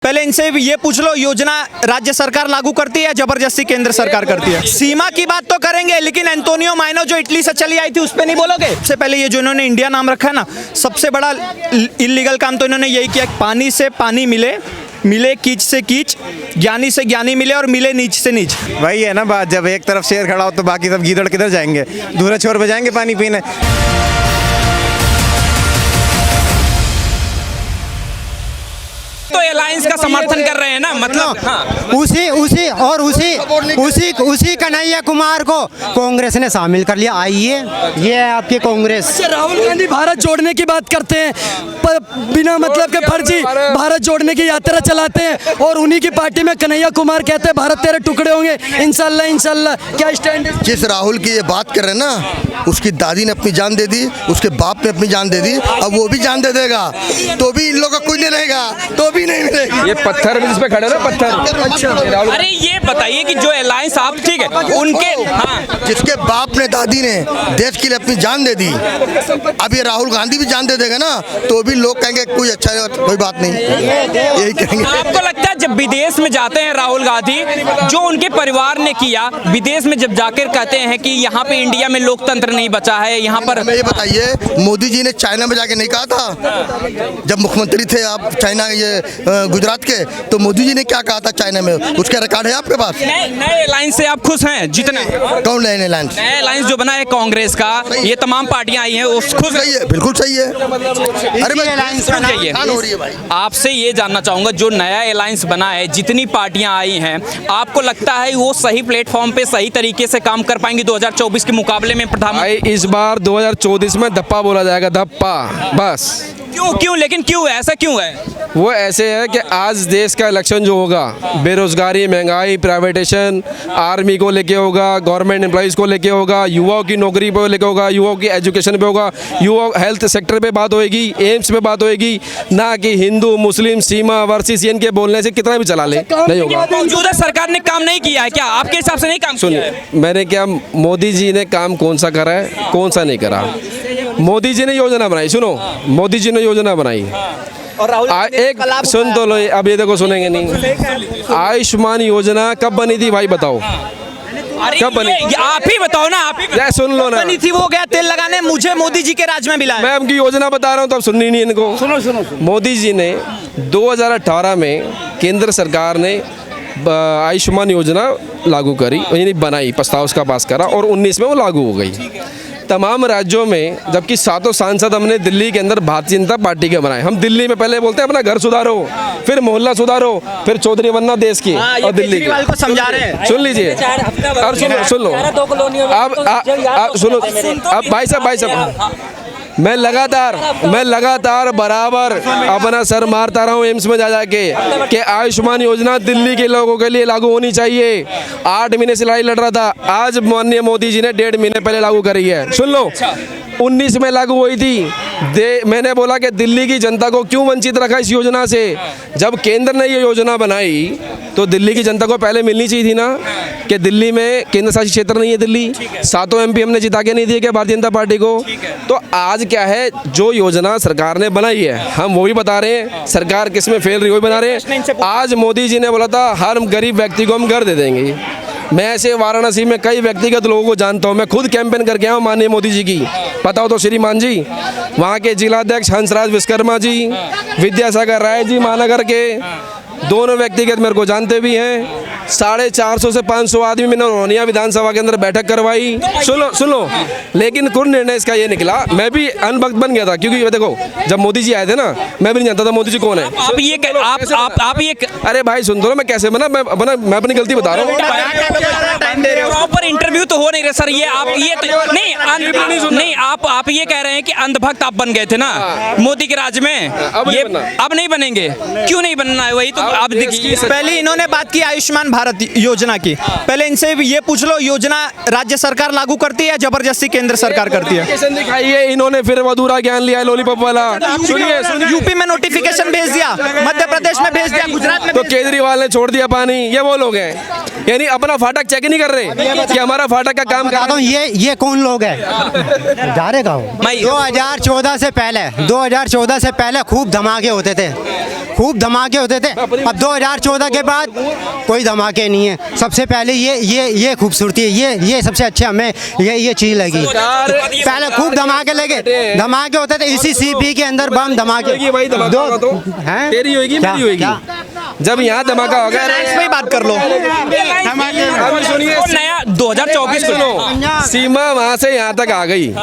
पहले इनसे ये पूछ लो, योजना राज्य सरकार लागू करती है या जबरदस्ती केंद्र सरकार करती है? सीमा की बात तो करेंगे, लेकिन एंटोनियो माइनो जो इटली से चली आई थी उस पे नहीं बोलोगे? सबसे पहले ये जो इन्होंने इंडिया नाम रखा है ना, सबसे बड़ा इलीगल काम तो इन्होंने यही किया, पानी से पानी मिले, मिले कीच से कीच, ज्ञानी से ज्ञानी मिले और मिले नीच से नीच। वही है ना बात, जब एक तरफ शेर खड़ा हो तो बाकी सब गीदड़ किधर जाएंगे? दूसरे छोर पे जाएंगे पानी पीने। तो अलायंस का समर्थन कर रहे हैं ना, मतलब हाँ। उसी कन्हैया कुमार को कांग्रेस ने शामिल कर लिया। आइए, ये है आपकी कांग्रेस। राहुल गांधी भारत जोड़ने की बात करते हैं, पर बिना मतलब के फर्जी भारत जोड़ने की यात्रा चलाते हैं, और उन्हीं की पार्टी में कन्हैया कुमार कहते हैं भारत तेरे टुकड़े होंगे। इंशाल्लाह इंशाल्लाह। क्या स्टैंड है? जिस राहुल की ये बात कर रहे हैं ना, उसकी दादी ने अपनी जान दे दी, उसके बाप ने अपनी जान दे दी, अब वो भी जान दे देगा तो भी इन लोगों का कुछ नहीं रहेगा, तो भी नहीं मिलेगा। ये पत्थर भी जिस पे खड़े ना, पत्थर। अच्छा, अरे ये बताइए कि जो अलायंस आप, ठीक है, उनके हाँ, जिसके बाप ने दादी ने देश के लिए अपनी जान दे दी, अब ये राहुल गांधी भी जान दे देगा ना, तो भी लोग कहेंगे कोई अच्छा है, कोई बात नहीं, यही कहेंगे। आपको लगता है जब विदेश में जाते हैं राहुल गांधी, जो उनके परिवार ने किया, विदेश में जब जाकर कहते हैं कि यहाँ पे इंडिया में लोकतंत्र नहीं बचा है, यहाँ पर हमें ये बताइए, मोदी जी ने चाइना में जाके नहीं कहा था जब मुख्यमंत्री थे आप चाइना ये गुजरात के, तो मोदी जी ने क्या कहा था चाइना में? उसका रिकॉर्ड है आपके पास? नए अलायंस से आप खुश हैं? जितने कौन नए अलायंस? नए अलायंस जो बना है कांग्रेस का, ये तमाम पार्टियां आई हैं, उस खुश सही है, बिल्कुल सही है। अरे भाई हो रही है भाई। आपसे ये जानना चाहूंगा, जो नया अलायंस बना है, जितनी पार्टियां आई हैं, आपको लगता है वो सही प्लेटफॉर्म पे सही तरीके से काम कर पाएंगी 2024 के मुकाबले में? प्रधानमंत्री इस बार 2024 में धप्पा बोला जाएगा, धप्पा बस। क्यों लेकिन क्यों ऐसा क्यों है? वो ऐसे है कि आज देश का इलेक्शन जो होगा, बेरोजगारी, महंगाई, प्राइवेटेशन, आर्मी को लेके होगा, गवर्नमेंट एम्प्लॉइज़ को लेके होगा, युवाओं की नौकरी पे लेके होगा, युवाओं की एजुकेशन पे होगा, युवा हेल्थ सेक्टर पे बात होएगी, एम्स पे बात होएगी, ना कि हिंदू मुस्लिम सीमा वर्सेस इनके बोलने से कितना भी चला ले, नहीं होगा। मौजूदा सरकार ने काम नहीं किया है क्या? आपके हिसाब से नहीं काम किया है? मैंने क्या, मोदी जी ने काम कौन सा करा है, कौन सा नहीं करा? मोदी जी ने योजना बनाई, सुनो, मोदी जी ने योजना बनाई, और राहुल एक सुन तो लो, अब ये देखो सुनेंगे नहीं। आयुष्मान योजना कब बनी थी भाई, बताओ कब बनी? आप ही बताओ ना, आप ही सुन लो ना। बनी थी, वो गया तेल लगाने, मुझे मोदी जी के राज में मिला है। मैं उनकी योजना बता रहा हूँ, तब सुननी नहीं इनको। सुनो। मोदी जी ने 2018 में केंद्र सरकार ने आयुष्मान योजना लागू करी, यानी बनाई, प्रस्ताव उसका पास करा, और 19 में वो लागू हो गई तमाम राज्यों में। जबकि 7 सांसद हमने दिल्ली के अंदर भारतीय जनता पार्टी के बनाए। हम दिल्ली में पहले बोलते हैं अपना घर सुधारो, फिर मोहल्ला सुधारो, फिर चौधरी बनना देश की, और दिल्ली को समझा रहे हैं। सुन लीजिए, और सुन लो अब सुनो, अब भाई साहब मैं लगातार बराबर अपना सर मारता रहा हूँ एम्स में जा जाके कि आयुष्मान योजना दिल्ली के लोगों के लिए लागू होनी चाहिए। 8 महीने से लड़ाई लड़ रहा था, आज माननीय मोदी जी ने 1.5 महीने पहले लागू करी है। सुन लो, 19 में लागू हुई थी। मैंने बोला कि दिल्ली की जनता को क्यों वंचित रखा इस योजना से? जब केंद्र ने ये योजना बनाई तो दिल्ली की जनता को पहले मिलनी चाहिए थी ना, कि दिल्ली में केंद्र शासित क्षेत्र नहीं है दिल्ली, 7 MP हमने जिता के नहीं दिए क्या भारतीय जनता पार्टी को? तो आज क्या है, जो योजना सरकार ने बनाई है हम वो भी बता रहे हैं, सरकार किस में फेल रही वो भी बना रहे हैं। आज मोदी जी ने बोला था हर गरीब व्यक्ति को हम घर दे देंगे। मैं ऐसे वाराणसी में कई व्यक्तिगत लोगों को जानता हूँ, मैं खुद कैंपेन करके आया हूँ माननीय मोदी जी की, पता हो तो श्रीमान जी, वहाँ के जिलाध्यक्ष हंसराज विश्वकर्मा जी, विद्यासागर राय जी महानगर के, दोनों व्यक्तिगत मेरे को जानते भी हैं। 450 से 500 आदमी मैंने रोनिया विधानसभा के अंदर बैठक करवाई। सुन लो, लेकिन कुछ निर्णय इसका ये निकला, मैं भी अनभक्त बन गया था, क्योंकि देखो जब मोदी जी आए थे ना, मैं भी नहीं जानता था मोदी जी कौन है। आप ये अरे भाई सुन दो, मैं कैसे बना, मैं अपनी गलती बता रहा हूँ। प्रॉपर इंटरव्यू तो हो नहीं रहा सर, ये आप ये तो नहीं, आप ये कह रहे हैं कि अंधभक्त आप बन गए थे ना मोदी के राज में, ये अब नहीं बनेंगे। क्यों नहीं बनना है? वही तो आप देखिए, पहले इन्होंने बात की आयुष्मान भारत योजना की, पहले इनसे ये पूछ लो, योजना राज्य सरकार लागू करती है या जबरदस्ती केंद्र सरकार करती है? नोटिफिकेशन दिखाई है इन्होंने, फिर अधूरा ज्ञान लिया है लॉलीपॉप वाला। सुनिए यूपी में नोटिफिकेशन भेज दिया, मध्य प्रदेश में भेज दिया, गुजरात में तो भेज दिया। केजरीवाल ने छोड़ दिया पानी, ये वो लोग हैं यानी अपना फाटक चेक नहीं कर रहे कि हमारा फाटक का काम बताता कर। हूँ ये कौन लोग हैं जा रहे का 2014 से पहले खूब धमाके होते थे, अब 2014 के बाद कोई धमाके नहीं है। सबसे पहले ये खूबसूरती है, ये सबसे अच्छा हमें ये चीज़ लगी। पहले खूब धमाके होते थे, इसी सीपी के अंदर बम धमाके। भाई धमाका होगा तो हैं? तेरी होगी क्या? मेरी होगी क्या? जब यहाँ धमाका होगा। इस पे ही बात कर लो। अभी सुनिए नया 2024 सुनो, सीमा वहाँ से यहाँ तक आ गई,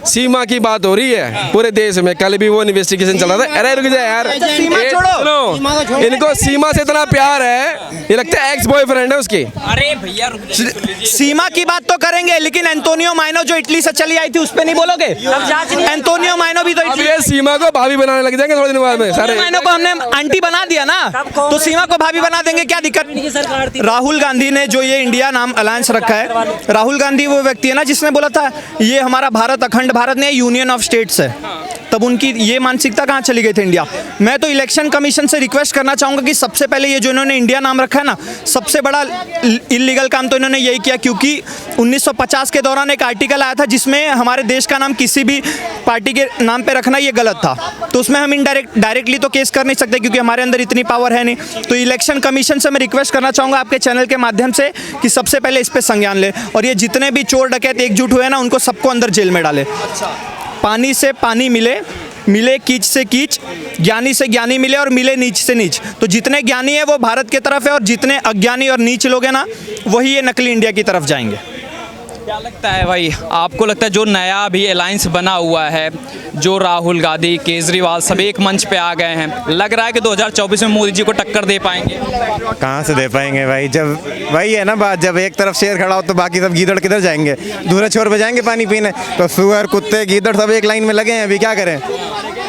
सीमा की बात हो रही है पूरे देश में। कल भी वो इन्वेस्टिगेशन चला था। अरे रुक जा यार, सीमा ये छोड़ो। सुनो, इनको सीमा से इतना प्यार है, ये लगता है एक्स बॉयफ्रेंड है उसके। अरे भैया रुक जाइए। सीमा की बात तो करेंगे, लेकिन एंटोनियो माइनो जो इटली से चली आई थी उस पे नहीं बोलोगे? एंटोनियो माइनो भी तो अब इटली। ये सीमा को भाभी बनाने लग जाएंगे थोड़े दिन बाद में सारे। माइनो को हमने आंटी बना दिया ना, तो सीमा को भाभी बना देंगे, क्या दिक्कत? राहुल गांधी ने जो ये इंडिया नाम अलायंस रखा है, राहुल गांधी वो व्यक्ति है ना जिसने बोला था ये हमारा भारत अखंड भारत नहीं, यूनियन ऑफ स्टेट्स है। तब उनकी ये मानसिकता कहाँ चली गई थी इंडिया? मैं तो इलेक्शन कमीशन से रिक्वेस्ट करना चाहूँगा कि सबसे पहले ये जो इन्होंने इंडिया नाम रखा है ना, सबसे बड़ा इलीगल काम तो इन्होंने यही किया, क्योंकि 1950 के दौरान एक आर्टिकल आया था जिसमें हमारे देश का नाम किसी भी पार्टी के नाम पे रखना ये गलत था। तो उसमें हम डायरेक्टली तो केस कर नहीं सकते क्योंकि हमारे अंदर इतनी पावर है नहीं। तो इलेक्शन कमीशन से मैं रिक्वेस्ट करना चाहूँगा आपके चैनल के माध्यम से कि सबसे पहले इस पर संज्ञान ले, और ये जितने भी चोर डकैत एकजुट हुए ना उनको सबको अंदर जेल में डाले। पानी से पानी मिले कीच से कीच, ज्ञानी से ज्ञानी मिले और मिले नीच से नीच। तो जितने ज्ञानी है वो भारत की तरफ है, और जितने अज्ञानी और नीच लोग हैं ना वही ये नकली इंडिया की तरफ जाएंगे। क्या लगता है भाई, आपको लगता है जो नया अभी अलायंस बना हुआ है, जो राहुल गांधी केजरीवाल सब एक मंच पे आ गए हैं, लग रहा है कि 2024 में मोदी जी को टक्कर दे पाएंगे? कहाँ से दे पाएंगे भाई, जब वही है ना बात, जब एक तरफ शेर खड़ा हो तो बाकी सब गीदड़ किधर जाएंगे? दूसरे छोर पे जाएंगे पानी पीने। तो सुअर कुत्ते गीदड़ सब एक लाइन में लगे हैं, अभी क्या करें,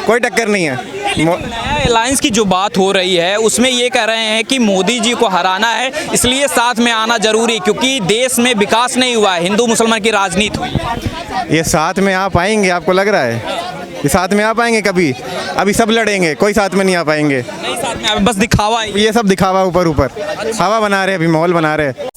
कोई टक्कर नहीं है। नया अलायंस की जो बात हो रही है उसमें ये कह रहे हैं कि मोदी जी को हराना है, इसलिए साथ में आना जरूरी, क्योंकि देश में विकास नहीं हुआ है, हिंदू मुसलमान की राजनीति हुई है। ये साथ में आ पाएंगे आपको लग रहा है? ये साथ में आ पाएंगे कभी? अभी सब लड़ेंगे, कोई साथ में नहीं आ पाएंगे। नहीं साथ में बस दिखावा है। ये सब दिखावा ऊपर हवा बना रहे, अभी माहौल बना रहे।